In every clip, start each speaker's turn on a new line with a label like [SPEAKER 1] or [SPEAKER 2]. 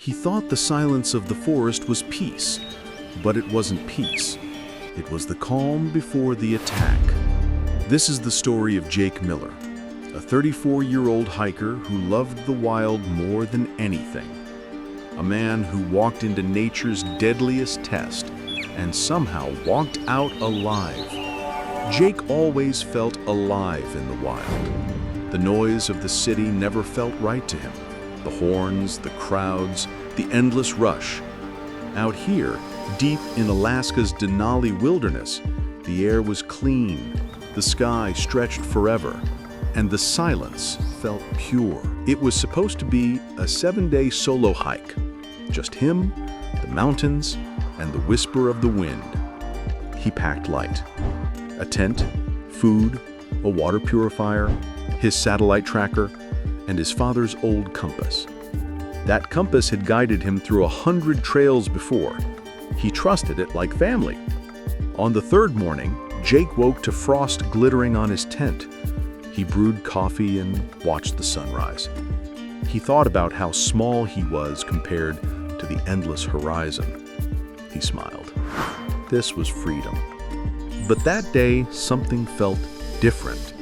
[SPEAKER 1] He thought the silence of the forest was peace, but it wasn't peace. It was the calm before the attack. This is the story of Jake Miller, a 34-year-old hiker who loved the wild more than anything. A man who walked into nature's deadliest test and somehow walked out alive. Jake always felt alive in the wild. The noise of the city never felt right to him. The horns, the crowds, the endless rush. Out here, deep in Alaska's Denali wilderness, the air was clean, the sky stretched forever, and the silence felt pure. It was supposed to be a 7-day solo hike. Just him, the mountains, and the whisper of the wind. He packed light. A tent, food, a water purifier, his satellite tracker, and his father's old compass. That compass had guided him through 100 trails before. He trusted it like family. On the third morning, Jake woke to frost glittering on his tent. He brewed coffee and watched the sunrise. He thought about how small he was compared to the endless horizon. He smiled. This was freedom. But that day, something felt different.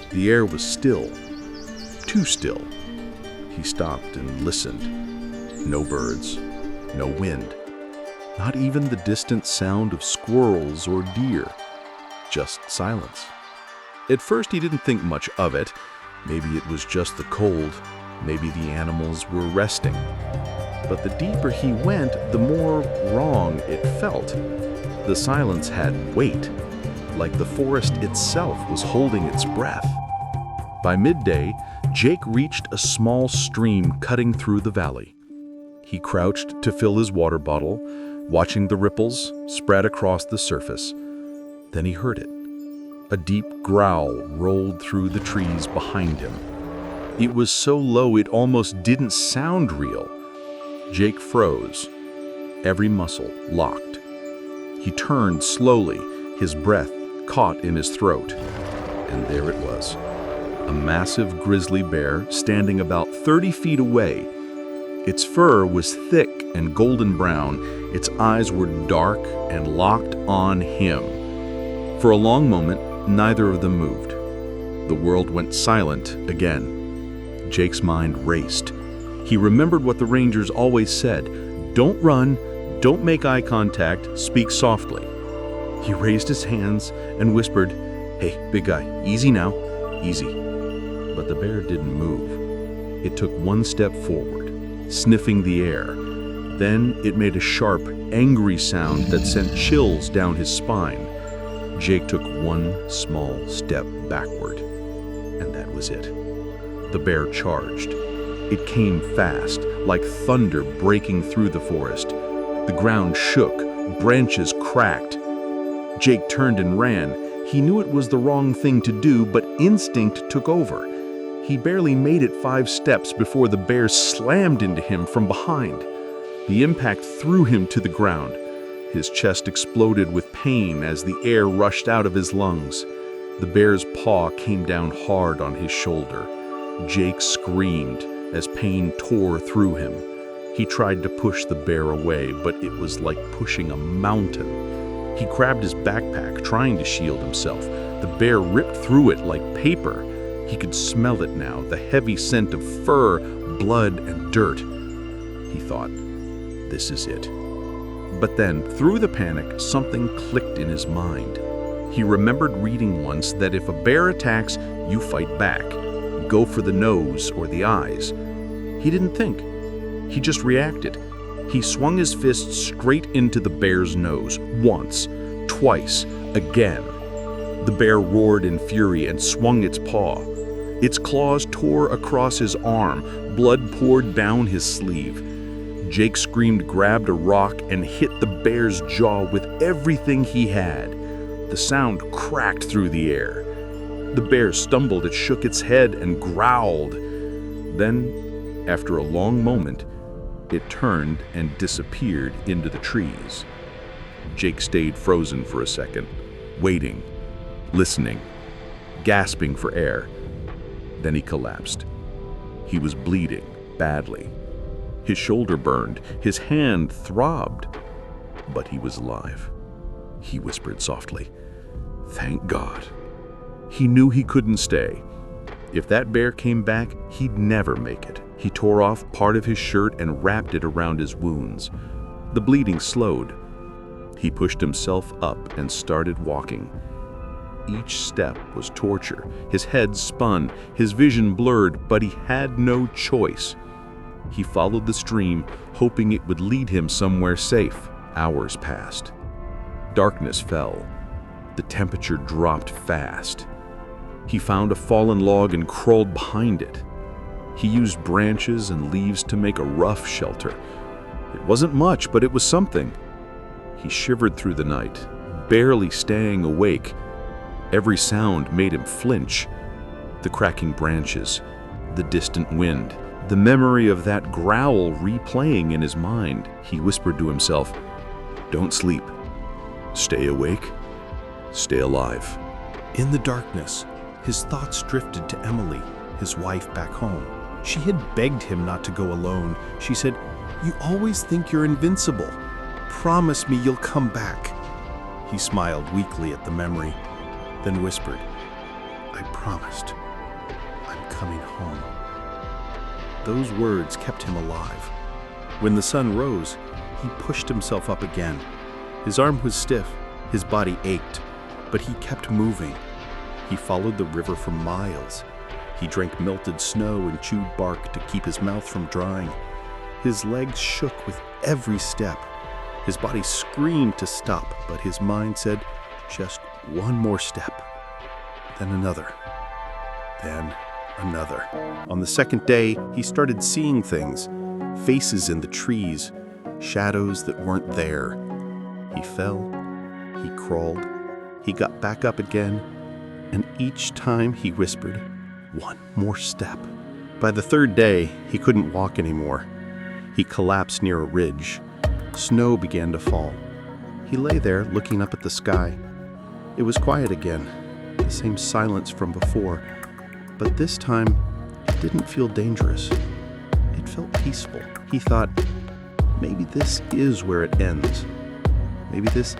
[SPEAKER 1] The air was still. Too still. He stopped and listened. No birds, no wind. Not even the distant sound of squirrels or deer. Just silence. At first, he didn't think much of it. Maybe it was just the cold. Maybe the animals were resting. But the deeper he went, the more wrong it felt. The silence had weight, like the forest itself was holding its breath. By midday, Jake reached a small stream cutting through the valley. He crouched to fill his water bottle, watching the ripples spread across the surface. Then he heard it. A deep growl rolled through the trees behind him. It was so low it almost didn't sound real. Jake froze, every muscle locked. He turned slowly, his breath caught in his throat. And there it was, a massive grizzly bear standing about 30 feet away. Its fur was thick and golden brown. Its eyes were dark and locked on him. For a long moment, neither of them moved. The world went silent again. Jake's mind raced. He remembered what the rangers always said: don't run, don't make eye contact, speak softly. He raised his hands and whispered, "Hey, big guy, easy now, easy." But the bear didn't move. It took one step forward, sniffing the air. Then it made a sharp, angry sound that sent chills down his spine. Jake took one small step backward, and that was it. The bear charged. It came fast, like thunder breaking through the forest. The ground shook, branches cracked. Jake turned and ran. He knew it was the wrong thing to do, but instinct took over. He barely made it 5 steps before the bear slammed into him from behind. The impact threw him to the ground. His chest exploded with pain as the air rushed out of his lungs. The bear's paw came down hard on his shoulder. Jake screamed as pain tore through him. He tried to push the bear away, but it was like pushing a mountain. He grabbed his backpack, trying to shield himself. The bear ripped through it like paper. He could smell it now, the heavy scent of fur, blood, and dirt. He thought, this is it. But then, through the panic, something clicked in his mind. He remembered reading once that if a bear attacks, you fight back. Go for the nose or the eyes. He didn't think. He just reacted. He swung his fist straight into the bear's nose, once, twice, again. The bear roared in fury and swung its paw. Its claws tore across his arm. Blood poured down his sleeve. Jake screamed, grabbed a rock, and hit the bear's jaw with everything he had. The sound cracked through the air. The bear stumbled, it shook its head and growled. Then, after a long moment, it turned and disappeared into the trees. Jake stayed frozen for a second, waiting, listening, gasping for air. Then he collapsed. He was bleeding badly. His shoulder burned, his hand throbbed, but he was alive. He whispered softly, "Thank God." He knew he couldn't stay. If that bear came back, he'd never make it. He tore off part of his shirt and wrapped it around his wounds. The bleeding slowed. He pushed himself up and started walking. Each step was torture. His head spun, his vision blurred, but he had no choice. He followed the stream, hoping it would lead him somewhere safe. Hours passed. Darkness fell. The temperature dropped fast. He found a fallen log and crawled behind it. He used branches and leaves to make a rough shelter. It wasn't much, but it was something. He shivered through the night, barely staying awake. Every sound made him flinch. The cracking branches, the distant wind, the memory of that growl replaying in his mind. He whispered to himself, "Don't sleep. Stay awake. Stay alive." In the darkness, his thoughts drifted to Emily, his wife back home. She had begged him not to go alone. She said, "You always think you're invincible. Promise me you'll come back." He smiled weakly at the memory, then whispered, "I promised. I'm coming home." Those words kept him alive. When the sun rose, he pushed himself up again. His arm was stiff, his body ached, but he kept moving. He followed the river for miles. He drank melted snow and chewed bark to keep his mouth from drying. His legs shook with every step. His body screamed to stop, but his mind said, "Just one more step." Then another. Then another. On the second day, he started seeing things, faces in the trees, shadows that weren't there. He fell, he crawled, he got back up again, and each time he whispered, "One more step." By the third day, he couldn't walk anymore. He collapsed near a ridge. Snow began to fall. He lay there looking up at the sky. It was quiet again, the same silence from before, but this time it didn't feel dangerous. It felt peaceful. He thought, maybe this is where it ends. Maybe this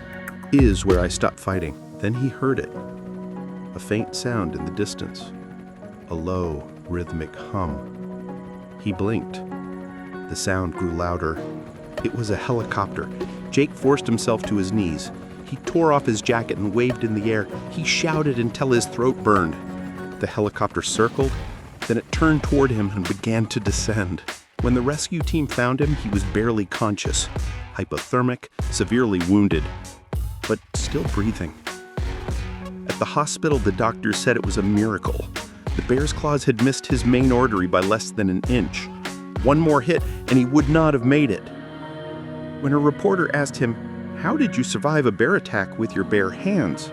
[SPEAKER 1] is where I stop fighting. Then he heard it, a faint sound in the distance, a low, rhythmic hum. He blinked. The sound grew louder. It was a helicopter. Jake forced himself to his knees. He tore off his jacket and waved in the air. He shouted until his throat burned. The helicopter circled, then it turned toward him and began to descend. When the rescue team found him, he was barely conscious, hypothermic, severely wounded, but still breathing. At the hospital, the doctors said it was a miracle. The bear's claws had missed his main artery by less than an inch. One more hit, and he would not have made it. When a reporter asked him, "How did you survive a bear attack with your bare hands?"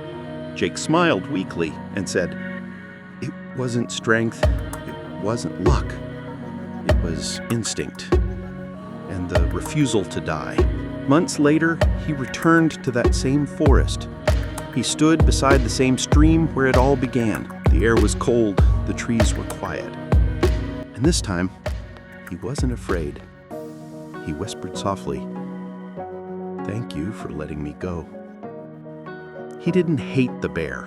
[SPEAKER 1] Jake smiled weakly and said, "It wasn't strength, it wasn't luck. It was instinct and the refusal to die." Months later, he returned to that same forest. He stood beside the same stream where it all began. The air was cold, the trees were quiet. And this time, he wasn't afraid. He whispered softly, "Thank you for letting me go." He didn't hate the bear.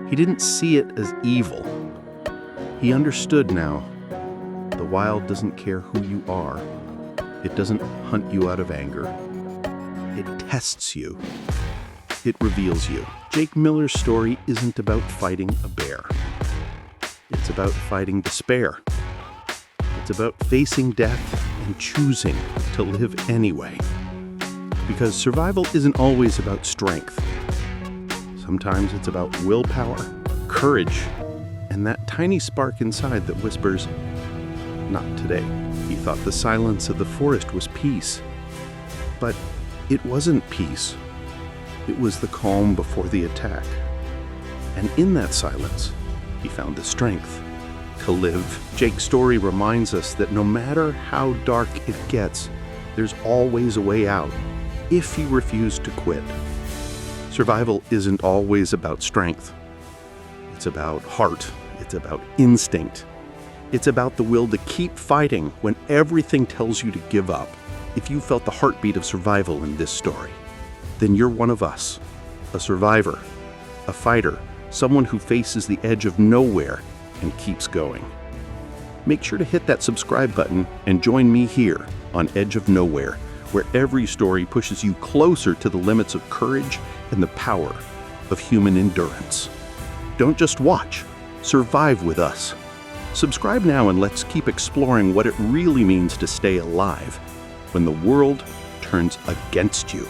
[SPEAKER 1] He didn't see it as evil. He understood now. The wild doesn't care who you are. It doesn't hunt you out of anger. It tests you. It reveals you. Jake Miller's story isn't about fighting a bear. It's about fighting despair. It's about facing death and choosing to live anyway. Because survival isn't always about strength. Sometimes it's about willpower, courage, and that tiny spark inside that whispers, "Not today." He thought the silence of the forest was peace. But it wasn't peace. It was the calm before the attack. And in that silence, he found the strength to live. Jake's story reminds us that no matter how dark it gets, there's always a way out if you refuse to quit. Survival isn't always about strength. It's about heart. It's about instinct.
[SPEAKER 2] It's about the will to keep fighting when everything tells you to give up. If you felt the heartbeat of survival in this story, then you're one of us. A survivor, a fighter, someone who faces the edge of nowhere and keeps going. Make sure to hit that subscribe button and join me here on Edge of Nowhere, where every story pushes you closer to the limits of courage and the power of human endurance. Don't just watch, survive with us. Subscribe now and let's keep exploring what it really means to stay alive when the world turns against you.